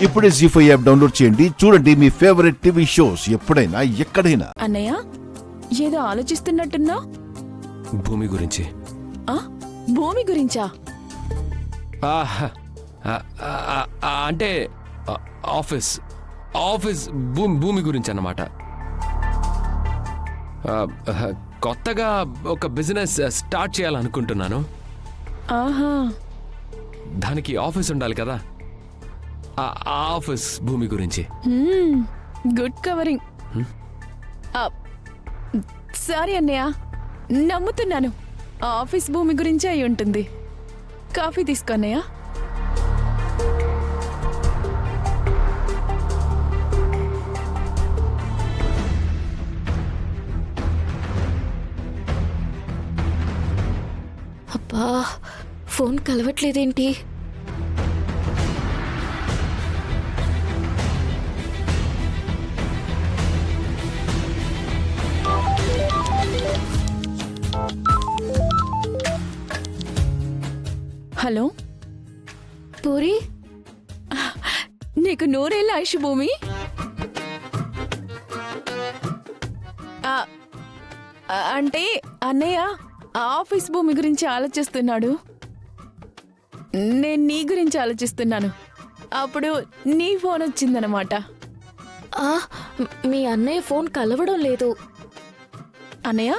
ఇప్పుడే జీ5 app download చేయండి. చూడండి మీ ఫేవరెట్ టీవీ షోస్ ఎప్పుడైనా ఎక్కడైనా. అన్నయ్య ఏదో ఆలోచిస్తున్నట్టున్నా? భూమి గురించి. భూమి గురించా? అంటే ఆఫీస్ భూమి గురించి అన్నమాట. కొత్తగా ఒక బిజినెస్ స్టార్ట్ చేయాలనుకుంటున్నాను. ఆహా, దానికి ఆఫీస్ ఉండాలి కదా, ఆ ఆఫీస్ భూమి గురించి. Good covering. సారీ అన్నయ్య, నమ్ముతున్నాను ఆఫీస్ భూమి గురించి అయి ఉంటుంది. కాఫీ తీసుకో అన్నయ్య. అబ్బా, ఫోన్ కలవట్లేదేంటి? హలో పూరి, నీకు నూరేళ్ళ ఆయుష్ భూమి. అంటే అన్నయ్య ఆఫీస్ భూమి గురించి ఆలోచిస్తున్నాడు, నేను నీ గురించి ఆలోచిస్తున్నాను. అప్పుడు నీ ఫోన్ వచ్చిందనమాట. మీ అన్నయ్య ఫోన్ కలవడం లేదు. అన్నయ్య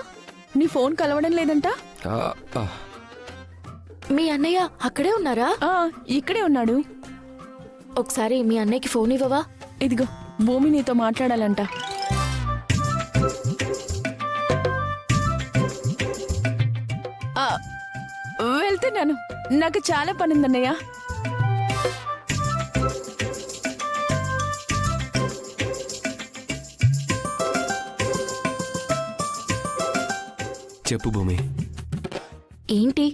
నీ ఫోన్ కలవడం లేదంట? మీ అన్నయ్య అక్కడే ఉన్నారా? ఇక్కడే ఉన్నాడు. ఒకసారి మీ అన్నయ్యకి ఫోన్ ఇవ్వవా? ఇదిగో, భూమి నీతో మాట్లాడాలంట. వెళ్తున్నాను, నాకు చాలా పనుందన్నయ్య. చెప్పు భూమి. ఏంటి,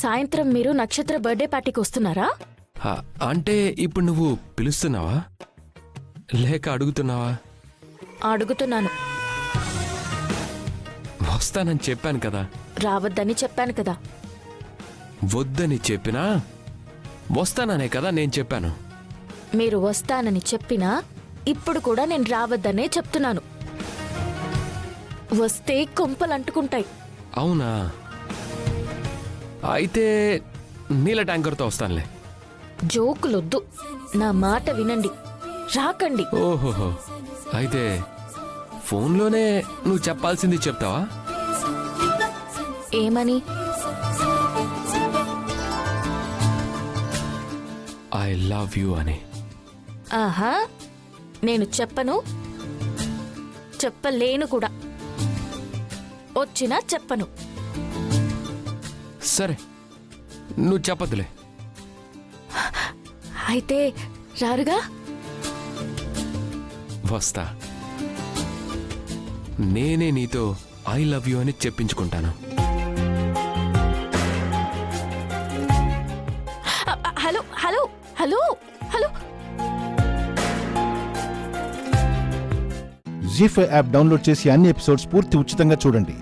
సాయంత్రం మీరు నక్షత్ర బర్త్డే పార్టీకి వస్తున్నారా? అంటే ఇప్పుడు నువ్వు పిలుస్తున్నావా లేక అడుగుతున్నావా? అడుగుతున్నాను. వస్తానని చెప్పాను కదా. రావద్దని చెప్పాను కదా. వద్దని చెప్పినా వస్తాననే కదా నేను చెప్పాను. మీరు వస్తానని చెప్పినా ఇప్పుడు కూడా నేను రావద్దనే చెప్తున్నాను. వస్తే కొంపలంటుకుంటాయి. అవునా? అయితే నీళ్ళ ట్యాంకర్తో వస్తానులే. జోకులొద్దు, నా మాట వినండి. రాకండి. ఓహోహో, అయితే ఫోన్లోనే నువ్వు చెప్పాల్సింది చెప్తావా? ఏమని? ఐ లవ్ యూ అని. ఆహా, నేను చెప్పను, చెప్పలేను కూడా. వచ్చినా చెప్పను. సరే, నువ్వు చెప్పదులే. అయితే రారుగా? వస్తా. నేనే నీతో ఐ లవ్ యూ అని చెప్పించుకుంటాను. Hello hello hello hello. ZEE5 app download చేసి అన్ని ఎపిసోడ్స్ పూర్తి ఉచితంగా చూడండి.